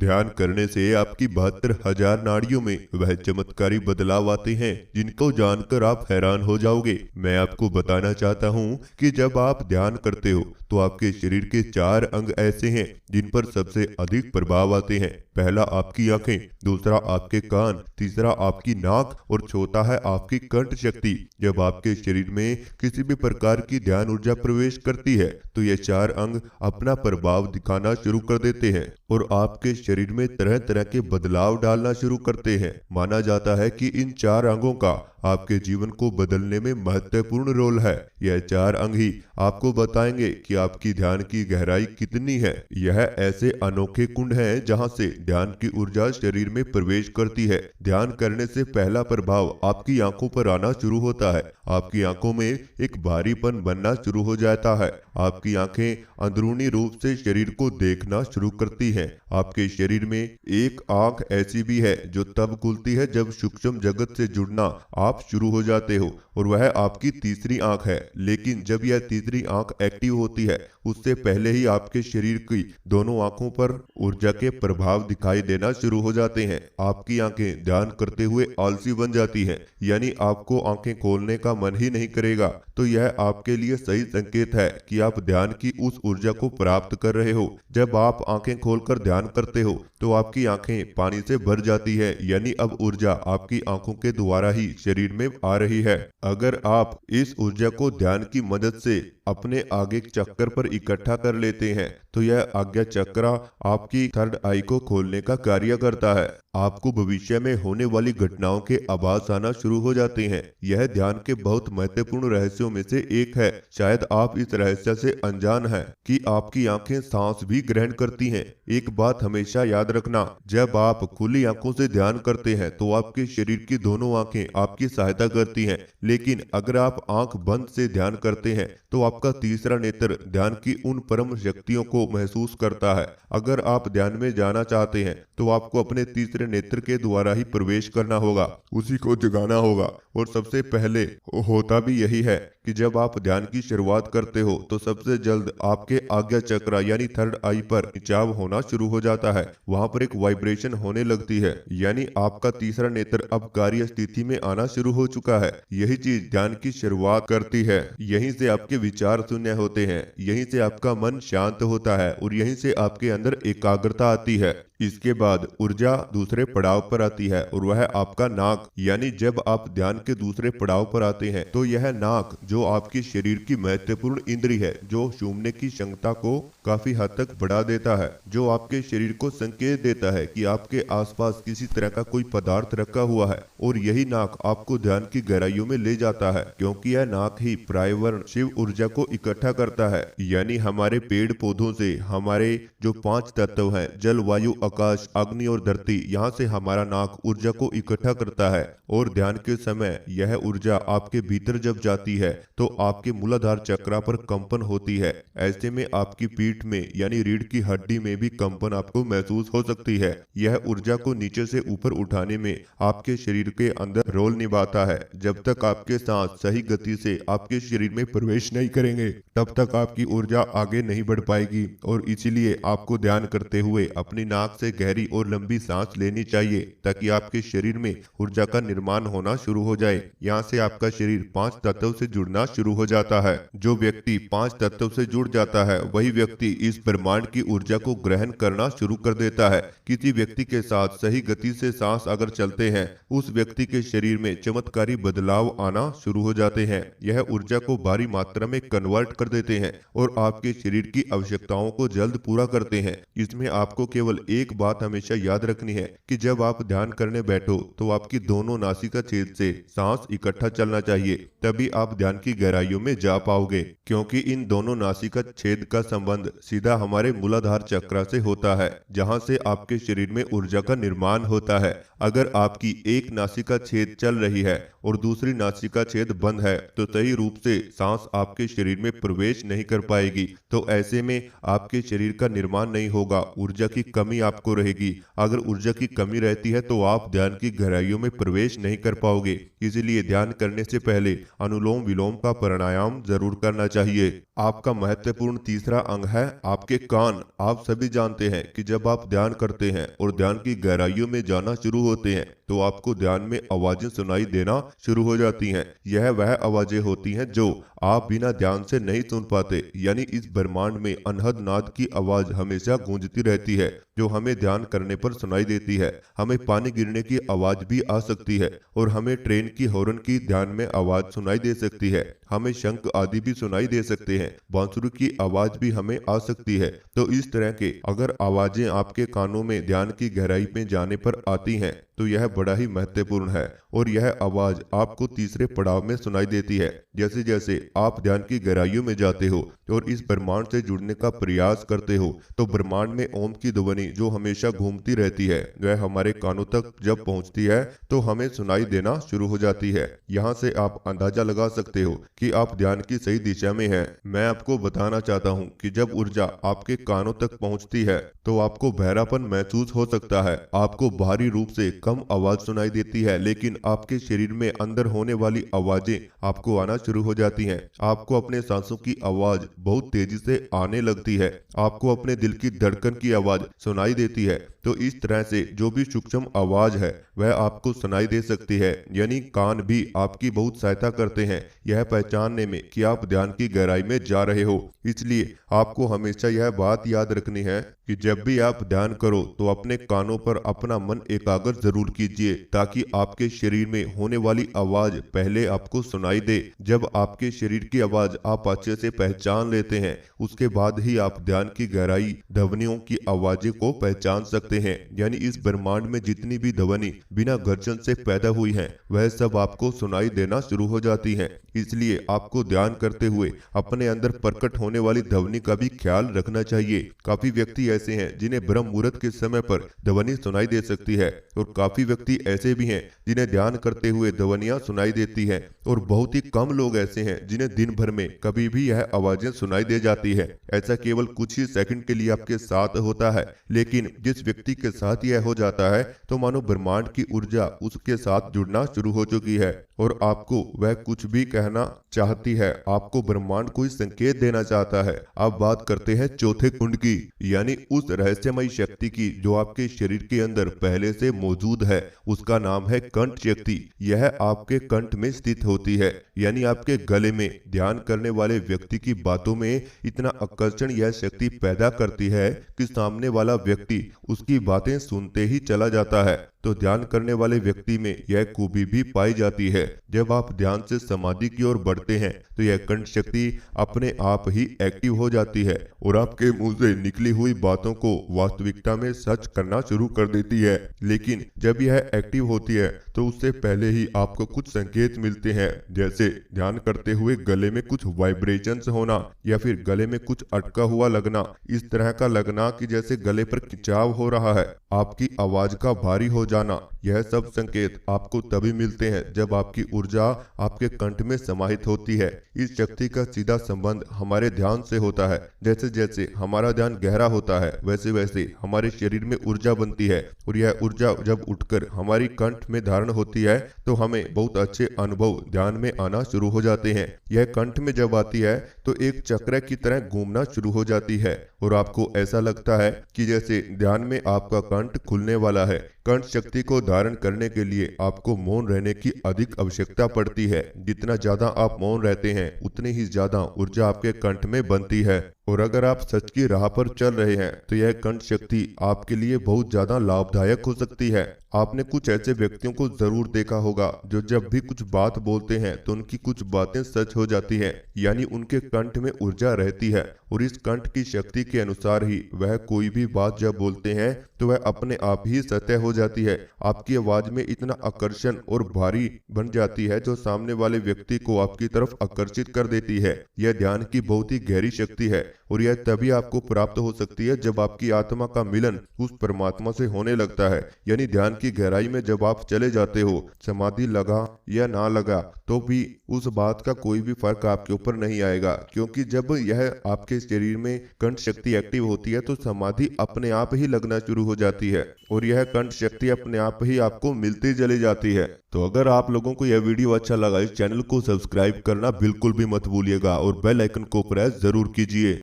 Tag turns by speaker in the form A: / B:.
A: ध्यान करने से आपकी 72,000 नाड़ियों में वह चमत्कारी बदलाव आते हैं जिनको जानकर आप हैरान हो जाओगे। मैं आपको बताना चाहता हूँ कि जब आप ध्यान करते हो तो आपके शरीर के 4 अंग ऐसे हैं जिन पर सबसे अधिक प्रभाव आते हैं। पहला आपकी आंखें, दूसरा आपके कान, तीसरा आपकी नाक और चौथा है आपकी कंठ शक्ति। जब आपके शरीर में किसी भी प्रकार की ध्यान ऊर्जा प्रवेश करती है तो ये 4 अंग अपना प्रभाव दिखाना शुरू कर देते हैं और आपके शरीर में तरह तरह के बदलाव डालना शुरू करते हैं। माना जाता है कि इन 4 अंगों का आपके जीवन को बदलने में महत्वपूर्ण रोल है। यह 4 अंग ही आपको बताएंगे कि आपकी ध्यान की गहराई कितनी है। यह ऐसे अनोखे कुंड हैं जहां से ध्यान की ऊर्जा शरीर में प्रवेश करती है। ध्यान करने से पहला प्रभाव आपकी आंखों पर आना शुरू होता है। आपकी आंखों में एक भारीपन बनना शुरू हो जाता है। आपकी आंखें अंदरूनी रूप से शरीर को देखना शुरू करती हैं। आपके शरीर में एक आंख ऐसी भी है जो तब खुलती है जब सूक्ष्म जगत से जुड़ना आप शुरू हो जाते हो और वह आपकी तीसरी आंख है। लेकिन जब यह तीसरी आंख एक्टिव होती है उससे पहले ही आपके शरीर की दोनों आंखों पर ऊर्जा के प्रभाव दिखाई देना शुरू हो जाते हैं। आपकी आंखें ध्यान करते हुए आलसी बन जाती हैं, यानी आपको आंखें खोलने का मन ही नहीं करेगा। तो यह आपके लिए सही संकेत है कि आप ध्यान की उस ऊर्जा को प्राप्त कर रहे हो। जब आप आंखें खोलकर ध्यान करते हो तो आपकी आंखें पानी से भर जाती है, यानी अब ऊर्जा आपकी आंखों के द्वारा ही शरीर में आ रही है। अगर आप इस ऊर्जा को ध्यान की मदद से अपने आगे चक्कर पर इकट्ठा कर लेते हैं तो यह आज्ञा चक्र आपकी थर्ड आई को खोलने का कार्य करता है। आपको भविष्य में होने वाली घटनाओं के आभास आना शुरू हो जाते हैं। यह ध्यान के बहुत महत्वपूर्ण रहस्यों में से एक है। शायद आप इस रहस्य से अनजान हैं कि आपकी आंखें सांस भी ग्रहण करती हैं। एक बात हमेशा याद रखना, जब आप खुली आंखों से ध्यान करते हैं तो आपके शरीर की दोनों आंखें आपकी सहायता करती हैं। लेकिन अगर आप आंख बंद से ध्यान करते हैं तो आपका तीसरा नेत्र ध्यान की उन परम शक्तियों को महसूस करता है। अगर आप ध्यान में जाना चाहते हैं तो आपको अपने तीसरे नेत्र के द्वारा ही प्रवेश करना होगा, उसी को जगाना होगा। और सबसे पहले होता भी यही है कि जब आप ध्यान की शुरुआत करते हो तो सबसे जल्द आपके आज्ञा चक्र यानी थर्ड आई पर खिंचाव होना शुरू हो जाता है। वहां पर एक वाइब्रेशन होने लगती है, यानी आपका तीसरा नेत्र अब कार्य स्थिति में आना शुरू हो चुका है। यही चीज ध्यान की शुरुआत करती है। यहीं से आपके विचार शून्य होते हैं, यहीं से आपका मन शांत होता है और यहीं से आपके अंदर एकाग्रता आती है। इसके बाद ऊर्जा दूसरे पड़ाव पर आती है और वह आपका नाक, यानी जब आप ध्यान के दूसरे पड़ाव पर आते हैं तो यह नाक जो आपके शरीर की महत्वपूर्ण इंद्री है, जो सूंघने की क्षमता को काफी हद तक बढ़ा देता है, जो आपके शरीर को संकेत देता है कि आपके आसपास किसी तरह का कोई पदार्थ रखा हुआ है। और यही नाक आपको ध्यान की गहराइयों में ले जाता है, क्योंकि यह नाक ही प्रायवर्ण शिव ऊर्जा को इकट्ठा करता है। यानी हमारे पेड़ पौधों से हमारे जो 5 तत्व हैं, जल, वायु, आकाश, अग्नि और धरती, यहाँ से हमारा नाक ऊर्जा को इकट्ठा करता है। और ध्यान के समय यह ऊर्जा आपके भीतर जब जाती है तो आपके मूलाधार चक्र पर कंपन होती है। ऐसे में आपकी पीठ में यानी रीढ़ की हड्डी में भी कंपन आपको महसूस हो सकती है। यह ऊर्जा को नीचे से ऊपर उठाने में आपके शरीर के अंदर रोल निभाता है। जब तक आपके सांस सही गति से आपके शरीर में प्रवेश नहीं करेंगे तब तक आपकी ऊर्जा आगे नहीं बढ़ पाएगी। और इसीलिए आपको ध्यान करते हुए अपनी नाक से गहरी और लंबी सांस लेनी चाहिए ताकि आपके शरीर में ऊर्जा का निर्माण होना शुरू हो जाए। यहाँ से आपका शरीर 5 तत्व से जुड़ना शुरू हो जाता है। जो व्यक्ति 5 तत्व से जुड़ जाता है वही व्यक्ति इस ब्रह्मांड की ऊर्जा को ग्रहण करना शुरू कर देता है। किसी व्यक्ति के साथ सही गति से सांस अगर चलते हैं उस व्यक्ति के शरीर में चमत्कारी बदलाव आना शुरू हो जाते हैं। यह ऊर्जा को भारी मात्रा में कन्वर्ट कर देते हैं और आपके शरीर की आवश्यकताओं को जल्द पूरा करते हैं। इसमें आपको केवल एक बात हमेशा याद रखनी है कि जब आप ध्यान करने बैठो तो आपकी दोनों नासिका छेद से सांस इकट्ठा चलना चाहिए, तभी आप ध्यान की गहराइयों में जा पाओगे। क्योंकि इन दोनों नासिका छेद का संबंध सीधा हमारे मूलाधार चक्र से होता है, जहां से आपके शरीर में ऊर्जा का निर्माण होता है। अगर आपकी एक नासिका छेद चल रही है और दूसरी नासिका छेद बंद है तो सही रूप से सांस आपके शरीर में प्रवेश नहीं कर पाएगी। तो ऐसे में आपके शरीर का निर्माण नहीं होगा, ऊर्जा की कमी आपको रहेगी। अगर ऊर्जा की कमी रहती है तो आप ध्यान की गहराइयों में प्रवेश नहीं कर पाओगे। इसलिए ध्यान करने से पहले अनुलोम विलोम का प्राणायाम जरूर करना चाहिए। आपका महत्वपूर्ण तीसरा अंग है आपके कान। आप सभी जानते हैं कि जब आप ध्यान करते हैं और ध्यान की गहराइयों में जाना शुरू होते हैं तो आपको ध्यान में आवाजें सुनाई देना शुरू हो जाती हैं। यह वह आवाजें होती हैं जो आप बिना ध्यान से नहीं सुन पाते। यानी इस ब्रह्मांड में अनहद नाद की आवाज हमेशा गूंजती रहती है जो हमें ध्यान करने पर सुनाई देती है। हमें पानी गिरने की आवाज भी आ सकती है और हमें ट्रेन की हॉर्न की ध्यान में आवाज सुनाई दे सकती है। हमें शंख आदि भी सुनाई दे सकते हैं। बांसुरी की आवाज भी हमें आ सकती है। तो इस तरह के अगर आवाजें आपके कानों में ध्यान की गहराई में जाने पर आती हैं तो यह बड़ा ही महत्वपूर्ण है और यह आवाज आपको तीसरे पड़ाव में सुनाई देती है। जैसे जैसे आप ध्यान की गहराइयों में जाते हो और इस ब्रह्मांड से जुड़ने का प्रयास करते हो तो ब्रह्मांड में ओम की ध्वनि जो हमेशा घूमती रहती है वह हमारे कानों तक जब पहुंचती है तो हमें सुनाई देना शुरू हो जाती है। यहाँ से आप अंदाजा लगा सकते हो कि आप ध्यान की सही दिशा में हैं। मैं आपको बताना चाहता हूँ कि जब ऊर्जा आपके कानों तक पहुँचती है तो आपको बहरापन महसूस हो सकता है। आपको बाहरी रूप से कम आवाज सुनाई देती है लेकिन आपके शरीर में अंदर होने वाली आवाजें आपको आना शुरू हो जाती हैं। आपको अपने सांसों की आवाज बहुत तेजी से आने लगती है। आपको अपने दिल की धड़कन की आवाज सुनाई देती है। तो इस तरह से जो भी सूक्ष्म आवाज है वह आपको सुनाई दे सकती है। यानी कान भी आपकी बहुत सहायता करते हैं यह पहचानने में कि आप ध्यान की गहराई में जा रहे हो। इसलिए आपको हमेशा यह बात याद रखनी है कि जब भी आप ध्यान करो तो अपने कानों पर अपना मन एकाग्र जरूर कीजिए ताकि आपके शरीर में होने वाली आवाज पहले आपको सुनाई दे। जब आपके शरीर की आवाज आप अच्छे से पहचान लेते हैं उसके बाद ही आप ध्यान की गहराई ध्वनियों की आवाजें को पहचान सकते हैं। यानी इस ब्रह्मांड में जितनी भी ध्वनि बिना गर्जन से पैदा हुई हैं वह सब आपको सुनाई देना शुरू हो जाती हैं। इसलिए आपको ध्यान करते हुए अपने अंदर प्रकट होने वाली ध्वनि का भी ख्याल रखना चाहिए। काफी व्यक्ति ऐसे हैं जिन्हें ब्रह्म मुहूर्त के समय पर ध्वनि सुनाई दे सकती है और काफी व्यक्ति ऐसे भी हैं जिन्हें ध्यान करते हुए ध्वनियां सुनाई देती हैं और बहुत ही कम लोग ऐसे हैं जिन्हें दिन भर में कभी भी यह आवाजें सुनाई दे जाती है। ऐसा केवल कुछ ही सेकंड के लिए आपके साथ होता है लेकिन जिस व्यक्ति के साथ यह हो जाता है तो मानो ब्रह्मांड की ऊर्जा उसके साथ जुड़ना शुरू हो चुकी है और आपको वह कुछ भी कहना चाहती है। आपको ब्रह्मांड कोई संकेत देना चाहता है। अब बात करते हैं चौथे कुंड की यानी उस रहस्यमयी शक्ति की जो आपके शरीर के अंदर पहले से मौजूद है। उसका नाम है कंठ शक्ति। यह आपके कंठ में स्थित होती है यानी आपके गले में। ध्यान करने वाले व्यक्ति की बातों में इतना आकर्षण यह शक्ति पैदा करती है कि सामने वाला व्यक्ति उसकी बातें सुनते ही चला जाता है। तो ध्यान करने वाले व्यक्ति में यह खूबी भी पाई जाती है। जब आप ध्यान से समाधि की ओर बढ़ते हैं तो यह कंठ शक्ति अपने आप ही एक्टिव हो जाती है और आपके मुंह से निकली हुई बातों को वास्तविकता में सच करना शुरू कर देती है। लेकिन जब यह एक्टिव होती है तो उससे पहले ही आपको कुछ संकेत मिलते हैं, जैसे ध्यान करते हुए गले में कुछ वाइब्रेशंस होना या फिर गले में कुछ अटका हुआ लगना, इस तरह का लगना कि जैसे गले पर खिंचाव हो रहा है, आपकी आवाज का भारी हो जाना। यह सब संकेत आपको तभी मिलते हैं जब आपकी ऊर्जा आपके कंठ में समाहित होती है। इस शक्ति का सीधा संबंध हमारे ध्यान से होता है। जैसे जैसे हमारा ध्यान गहरा होता है वैसे वैसे हमारे शरीर में ऊर्जा बनती है और यह ऊर्जा जब उठकर हमारी कंठ में धारण होती है तो हमें बहुत अच्छे अनुभव ध्यान में आना शुरू हो जाते हैं। यह कंठ में जब आती है तो एक चक्र की तरह घूमना शुरू हो जाती है और आपको ऐसा लगता है कि जैसे ध्यान में आपका कंठ खुलने वाला है। कंठ शक्ति को धारण करने के लिए आपको मौन रहने की अधिक आवश्यकता पड़ती है। जितना ज्यादा आप मौन रहते हैं उतनी ही ज्यादा ऊर्जा आपके कंठ में बनती है और अगर आप सच की राह पर चल रहे हैं तो यह कंठ शक्ति आपके लिए बहुत ज्यादा लाभदायक हो सकती है। आपने कुछ ऐसे व्यक्तियों को जरूर देखा होगा जो जब भी कुछ बात बोलते हैं तो उनकी कुछ बातें सच हो जाती हैं, यानी उनके कंठ में ऊर्जा रहती है और इस कंठ की शक्ति के अनुसार ही वह कोई भी बात जब बोलते हैं तो वह अपने आप ही सत्य हो जाती है। आपकी आवाज में इतना आकर्षण और भारी बन जाती है जो सामने वाले व्यक्ति को आपकी तरफ आकर्षित कर देती है। यह ध्यान की बहुत ही गहरी शक्ति है और यह तभी आपको प्राप्त हो सकती है जब आपकी आत्मा का मिलन उस परमात्मा से होने लगता है। यानी ध्यान की गहराई में जब आप चले जाते हो, समाधि लगा या ना लगा तो भी उस बात का कोई भी फर्क आपके ऊपर नहीं आएगा, क्योंकि जब यह आपके शरीर में कंठ शक्ति एक्टिव होती है तो समाधि अपने आप ही लगना शुरू हो जाती है और यह कंठ शक्ति अपने आप ही आपको मिलती चली जाती है। तो अगर आप लोगों को यह वीडियो अच्छा लगा, इस चैनल को सब्सक्राइब करना बिल्कुल भी मत भूलिएगा और बेल आइकन को प्रेस जरूर कीजिए।